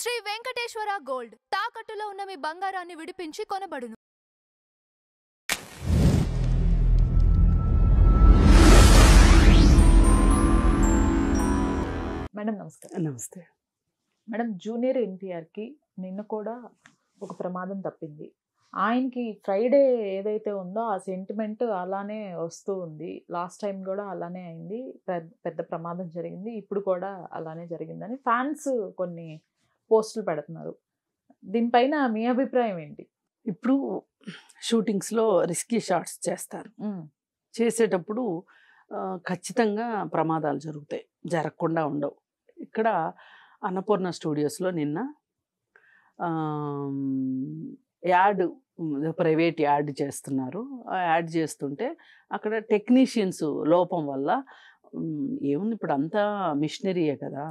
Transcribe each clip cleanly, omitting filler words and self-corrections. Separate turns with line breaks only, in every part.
Shri Venkateswara gold తాకట్టులో ఉన్న మీ బంగారాన్ని విడిపించి కొనబడును.
మేడం నమస్కారం.
నమస్తే
మేడం, జూనియర్ ఎన్టీఆర్కి నిన్న కూడా ఒక ప్రమాదం తప్పింది. ఆయనకి ఫ్రైడే ఏదైతే ఉందో ఆ సెంటిమెంట్ అలానే వస్తూ ఉంది. లాస్ట్ టైం కూడా అలానే అయింది, పెద్ద ప్రమాదం జరిగింది, ఇప్పుడు కూడా అలానే జరిగిందని ఫ్యాన్స్ కొన్ని పోస్టులు పెడుతున్నారు. దీనిపైన మీ అభిప్రాయం ఏంటి?
ఇప్పుడు షూటింగ్స్లో రిస్కీ షాట్స్ చేస్తారు. చేసేటప్పుడు ఖచ్చితంగా ప్రమాదాలు జరుగుతాయి, జరగకుండా ఉండవు. ఇక్కడ అన్నపూర్ణ స్టూడియోస్లో నిన్న యాడ్, ప్రైవేట్ యాడ్ చేస్తున్నారు. ఆ యాడ్ చేస్తుంటే అక్కడ టెక్నీషియన్స్ లోపం వల్ల ఏముంది, ఇప్పుడు అంతా మిషనరీయే కదా,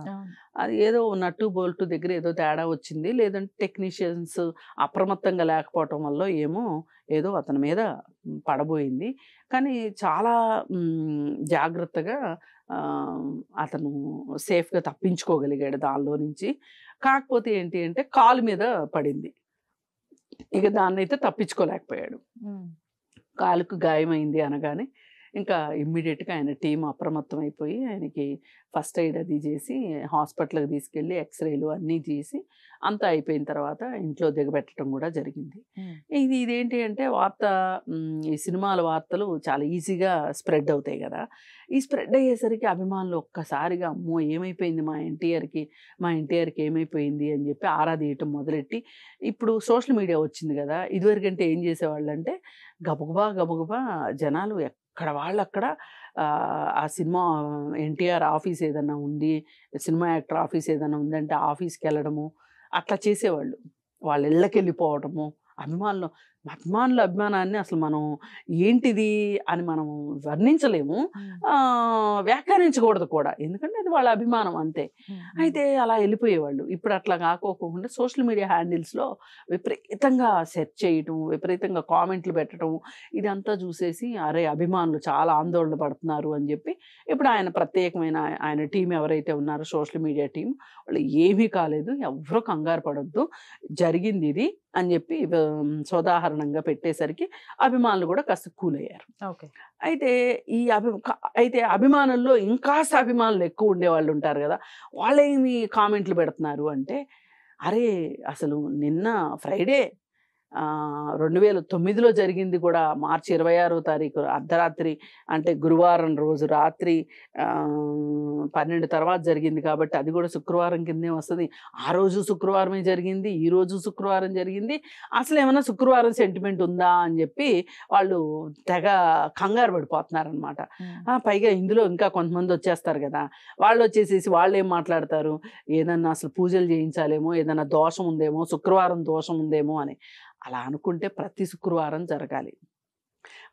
అది ఏదో నట్టు బోల్టు దగ్గర ఏదో తేడా వచ్చింది, లేదంటే టెక్నీషియన్స్ అప్రమత్తంగా లేకపోవటం వల్ల ఏదో అతని మీద పడబోయింది. కానీ చాలా జాగ్రత్తగా అతను సేఫ్గా తప్పించుకోగలిగాడు దానిలో నుంచి. కాకపోతే ఏంటి అంటే కాలు మీద పడింది, ఇక దాన్ని అయితే తప్పించుకోలేకపోయాడు. కాలుకు గాయమైంది అనగానే ఇంకా ఇమ్మీడియట్గా ఆయన టీం అప్రమత్తం అయిపోయి ఆయనకి ఫస్ట్ ఎయిడ్ అది చేసి హాస్పిటల్కి తీసుకెళ్ళి ఎక్స్రేలు అన్నీ తీసి అంతా అయిపోయిన తర్వాత ఇంట్లో దిగబెట్టడం కూడా జరిగింది. ఇదేంటి అంటే ఈ సినిమాల వార్తలు చాలా ఈజీగా స్ప్రెడ్ అవుతాయి కదా. ఈ స్ప్రెడ్ అయ్యేసరికి అభిమానులు ఒక్కసారిగా అమ్మో ఏమైపోయింది మా ఎన్టీఆర్కి ఏమైపోయింది అని చెప్పి ఆరా తీయటం మొదలెట్టి, ఇప్పుడు సోషల్ మీడియా వచ్చింది కదా, ఇదివరకంటే ఏం చేసేవాళ్ళు అంటే గబగబా జనాలు ఎక్కడ వాళ్ళు అక్కడ ఆ సినిమా ఎన్టీఆర్ ఆఫీస్ ఏదన్నా ఉంది, సినిమా యాక్టర్ ఆఫీస్ ఏదన్నా ఉందంటే ఆఫీస్కి వెళ్ళడము అట్లా చేసేవాళ్ళు. వాళ్ళ ఇళ్ళకి వెళ్ళిపోవటము. అభిమానాన్ని అసలు మనం ఏంటిది అని మనం వర్ణించలేము, వ్యాఖ్యానించకూడదు కూడా, ఎందుకంటే అది వాళ్ళ అభిమానం అంతే. అయితే అలా వెళ్ళిపోయేవాళ్ళు. ఇప్పుడు అట్లా కాకోకుండా సోషల్ మీడియా హ్యాండిల్స్లో విపరీతంగా సెర్చ్ చేయటం, విపరీతంగా కామెంట్లు పెట్టడం, ఇదంతా చూసేసి అరే అభిమానులు చాలా ఆందోళన పడుతున్నారు అని చెప్పి ఇప్పుడు ప్రత్యేకమైన ఆయన టీం ఎవరైతే ఉన్నారో సోషల్ మీడియా టీం వాళ్ళు ఏమీ కాలేదు, ఎవరూ కంగారు పడొద్దు, జరిగింది ఇది అని చెప్పి సోదాహరణంగా పెట్టేసరికి అభిమానులు కూడా కాస్త కూల్ అయ్యారు. అయితే అభిమానుల్లో ఇంకాస్త అభిమానులు ఎక్కువ ఉండేవాళ్ళు ఉంటారు కదా, వాళ్ళేమి కామెంట్లు పెడుతున్నారు అంటే, అరే అసలు నిన్న ఫ్రైడే 2009లో జరిగింది కూడా మార్చి 26వ తారీఖు అర్ధరాత్రి, అంటే గురువారం రోజు రాత్రి 12 తర్వాత జరిగింది కాబట్టి అది కూడా శుక్రవారం కిందే వస్తుంది. ఆ రోజు శుక్రవారమే జరిగింది, ఈ రోజు శుక్రవారం జరిగింది, అసలు ఏమైనా శుక్రవారం సెంటిమెంట్ ఉందా అని చెప్పి వాళ్ళు తెగ కంగారు పడిపోతున్నారనమాట. పైగా ఇందులో ఇంకా కొంతమంది వచ్చేస్తారు కదా, వాళ్ళు వచ్చేసేసి వాళ్ళు ఏం మాట్లాడతారు, ఏదన్నా అసలు పూజలు చేయించాలేమో, ఏదన్నా దోషం ఉందేమో, శుక్రవారం దోషం ఉందేమో అని. అలా అనుకుంటే ప్రతి శుక్రవారం జరగాలి.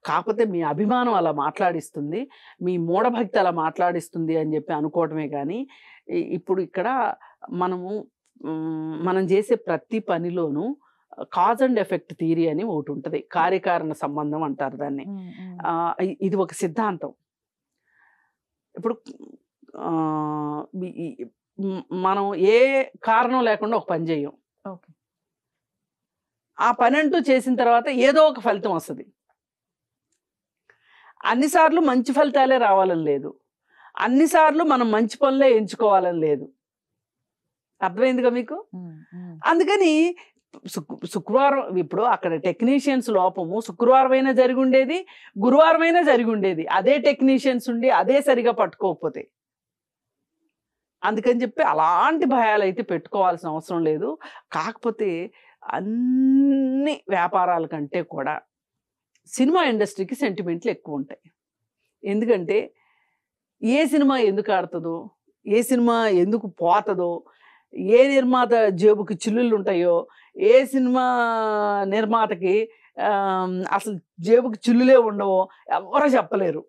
కాకపోతే మీ అభిమానం అలా మాట్లాడిస్తుంది, మీ మూఢభక్తి అలా మాట్లాడిస్తుంది అని చెప్పి అనుకోవటమే కానీ, ఇప్పుడు ఇక్కడ మనం చేసే ప్రతి పనిలోనూ కాజ్ అండ్ ఎఫెక్ట్ థియరీ అని ఒకటి ఉంటుంది, కార్యకారణ సంబంధం అంటారు దాన్ని. ఇది ఒక సిద్ధాంతం. ఇప్పుడు మనం ఏ కారణం లేకుండా ఒక పని చేయం, ఆ పని అంటూ చేసిన తర్వాత ఏదో ఒక ఫలితం వస్తుంది. అన్నిసార్లు మంచి ఫలితాలే రావాలని లేదు, అన్నిసార్లు మనం మంచి పనులే ఎంచుకోవాలని లేదు. అర్థమైందిగా మీకు? అందుకని శుక్రవారం ఇప్పుడు అక్కడ టెక్నీషియన్స్ లోపము శుక్రవారం అయినా జరిగి ఉండేది, గురువారం అయినా జరిగి ఉండేది, అదే టెక్నీషియన్స్ ఉండి అదే సరిగా పట్టుకోకపోతే. అందుకని చెప్పి అలాంటి భయాలు అయితే పెట్టుకోవాల్సిన అవసరం లేదు. కాకపోతే అన్ని వ్యాపారాల కంటే కూడా సినిమా ఇండస్ట్రీకి సెంటిమెంట్లు ఎక్కువ ఉంటాయి. ఎందుకంటే ఏ సినిమా ఎందుకు ఆడుతుందో, ఏ సినిమా ఎందుకు పోతుందో, ఏ నిర్మాత జేబుకి చిల్లులు ఉంటాయో, ఏ సినిమా నిర్మాతకి అసలు జేబుకి చిల్లులే ఉండవో ఎవరూ చెప్పలేరు.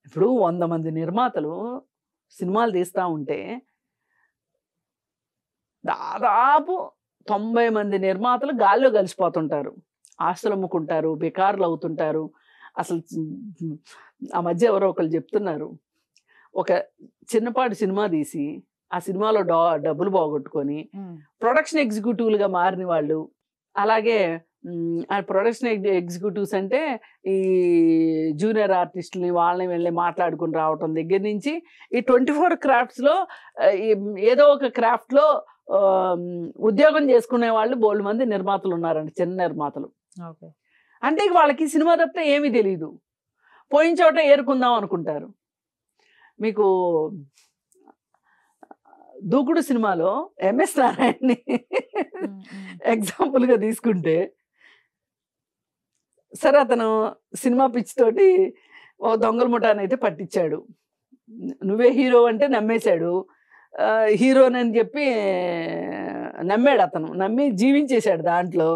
ఇప్పుడు 100 మంది నిర్మాతలు సినిమాలు తీస్తూ ఉంటే దాదాపు 90 మంది నిర్మాతలు గాల్లో కలిసిపోతుంటారు, ఆస్తులు అమ్ముకుంటారు, బికారులు అవుతుంటారు. అసలు ఆ మధ్య ఎవరో ఒకరు చెప్తున్నారు, ఒక చిన్నపాటి సినిమా తీసి ఆ సినిమాలో డబ్బులు పోగొట్టుకొని ప్రొడక్షన్ ఎగ్జిక్యూటివ్లుగా మారిన వాళ్ళు. అలాగే ఆ ప్రొడక్షన్ ఎగ్జిక్యూటివ్స్ అంటే ఈ జూనియర్ ఆర్టిస్టులని వాళ్ళని వెళ్ళి మాట్లాడుకుని రావటం దగ్గర నుంచి ఈ 24 క్రాఫ్ట్స్లో ఏదో ఒక క్రాఫ్ట్లో ఉద్యోగం చేసుకునే వాళ్ళు బోల్డ్ మంది నిర్మాతలు ఉన్నారండి, చిన్న నిర్మాతలు. అంటే వాళ్ళకి సినిమా తప్పితే ఏమీ తెలియదు, పోయిన చోట ఏరుకుందాం అనుకుంటారు. మీకు దూకుడు సినిమాలో ఎంఎస్ నారాయణని ఎగ్జాంపుల్గా తీసుకుంటే, సరే అతను సినిమా పిచ్చి తోటి ఓ దొంగల ముఠాన్ని అయితే పట్టించాడు. నువ్వే హీరో అంటే నమ్మేశాడు, హీరోనని చెప్పి నమ్మాడు. అతను నమ్మి జీవించేశాడు దాంట్లో.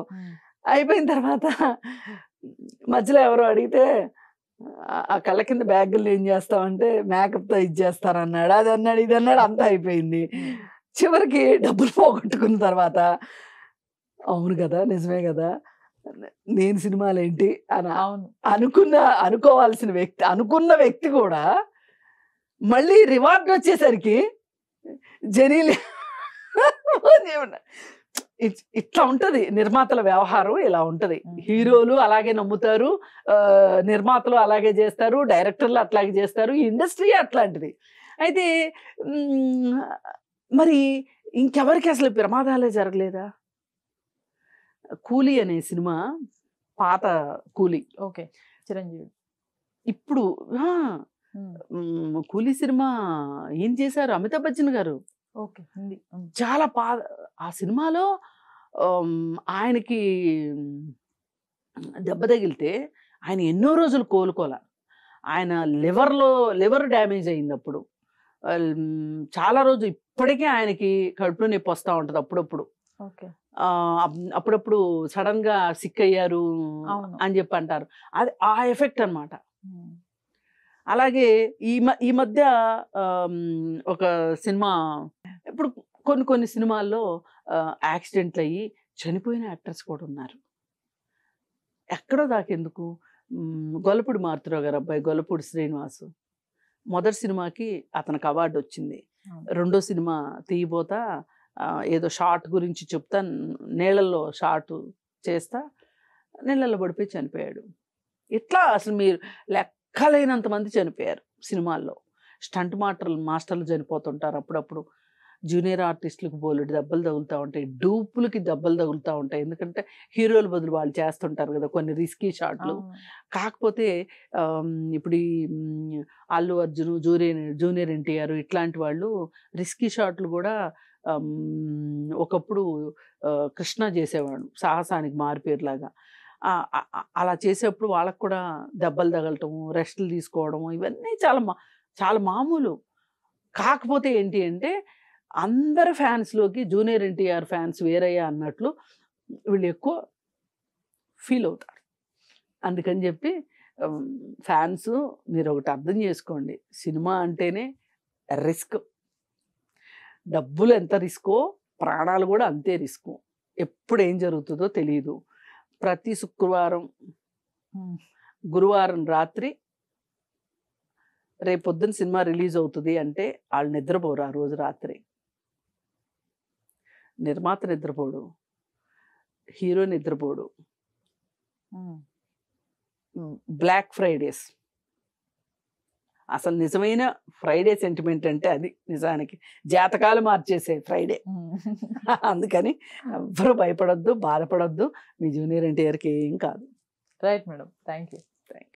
అయిపోయిన తర్వాత మధ్యలో ఎవరో అడిగితే ఆ కళ్ళ కింద బ్యాగులు ఏం చేస్తామంటే మేకప్తో ఇచ్చేస్తారన్నాడు, అది అన్నాడు, ఇది అన్నాడు, అంతా అయిపోయింది. చివరికి డబ్బులు పోగొట్టుకున్న తర్వాత అవును కదా నిజమే కదా నేను సినిమాలు ఏంటి అని అనుకున్న వ్యక్తి కూడా మళ్ళీ రివార్డ్ వచ్చేసరికి జనీలు ఇట్లా ఉంటది నిర్మాతల వ్యవహారం, ఇలా ఉంటది. హీరోలు అలాగే నమ్ముతారు, నిర్మాతలు అలాగే చేస్తారు, డైరెక్టర్లు అట్లాగే చేస్తారు, ఈ ఇండస్ట్రీ అట్లాంటిది. అయితే మరి ఇంకెవరికి అసలు ప్రమాదాలే జరగలేదా? కూలీ అనే సినిమా, పాత కూలీ,
ఓకే, చిరంజీవి.
ఇప్పుడు కూలీ సినిమా ఏం చేశారు అమితాబ్ బచ్చన్ గారు.
ఓకే,
చాలా ఆ సినిమాలో ఆయనకి దెబ్బ తగిలితే ఆయన ఎన్నో రోజులు కోలుకోలే. ఆయన లివర్ డ్యామేజ్ అయింది. అప్పుడు చాలా రోజు ఇప్పటికే ఆయనకి కడుపులో నొప్పి వస్తూ ఉంటుంది అప్పుడప్పుడు. అప్పుడప్పుడు సడన్ గా సిక్ అయ్యారు అని చెప్పి అంటారు. అది ఆ ఎఫెక్ట్ అన్నమాట. అలాగే ఈ మధ్య ఒక సినిమా, ఇప్పుడు కొన్ని సినిమాల్లో యాక్సిడెంట్లు అయ్యి చనిపోయిన యాక్టర్స్ కూడా ఉన్నారు. ఎక్కడో దాకెందుకు, గొల్లపూడి మారుతిరావు గారు అబ్బాయి గొల్లపూడి శ్రీనివాసు మొదటి సినిమాకి అతనికి అవార్డు వచ్చింది. రెండో సినిమా తీయబోతా ఏదో షార్ట్ గురించి చెప్తా నీళ్ళల్లో షార్ట్ చేస్తా నీళ్ళల్లో పడిపోయి చనిపోయాడు. ఇట్లా అసలు మీరు లెక్కలేనంత మంది చనిపోయారు సినిమాల్లో. స్టంట్ మాస్టర్లు చనిపోతుంటారు అప్పుడప్పుడు. జూనియర్ ఆర్టిస్టులకు బోలెడు దెబ్బలు తగులుతూ ఉంటాయి, డూపులకి దెబ్బలు తగులుతూ ఉంటాయి. ఎందుకంటే హీరోల బదులు వాళ్ళు చేస్తుంటారు కదా కొన్ని రిస్కీ షాట్లు. కాకపోతే ఇప్పుడు ఈ అల్లు అర్జున్, జూనియర్ ఎన్టీఆర్ ఇట్లాంటి వాళ్ళు రిస్కీ షాట్లు కూడా ఒకప్పుడు కృష్ణ చేసేవాడు, సాహసానికి మారిపేరులాగా. అలా చేసేప్పుడు వాళ్ళకు కూడా దెబ్బలు తగలటం, రెస్టులు తీసుకోవడం ఇవన్నీ చాలా మామూలు. కాకపోతే ఏంటి అంటే అందరి ఫ్యాన్స్లోకి జూనియర్ ఎన్టీఆర్ ఫ్యాన్స్ వేరయ్యా అన్నట్లు వీళ్ళు ఎక్కువ ఫీల్ అవుతారు. అందుకని చెప్పి ఫ్యాన్స్ మీరు ఒకటి అర్థం చేసుకోండి, సినిమా అంటేనే రిస్క్. డబ్బులు ఎంత రిస్కో ప్రాణాలు కూడా అంతే రిస్క్. ఎప్పుడు ఏం జరుగుతుందో తెలియదు. ప్రతి శుక్రవారం, గురువారం రాత్రి, రేపొద్దున సినిమా రిలీజ్ అవుతుంది అంటే వాళ్ళు నిద్రపోరు. ఆ రోజు రాత్రి నిర్మాత నిద్రపోడు, హీరో నిద్రపోడు. బ్లాక్ ఫ్రైడేస్ అసలు నిజమైన ఫ్రైడే సెంటిమెంట్ అంటే అది. నిజానికి జాతకాలు మార్చేసే ఫ్రైడే. అందుకని ఎవ్వరూ భయపడొద్దు, బాధపడొద్దు. మీ జూనియర్ ఎన్టీఆర్కి ఏం కాదు.
Right madam, thank you.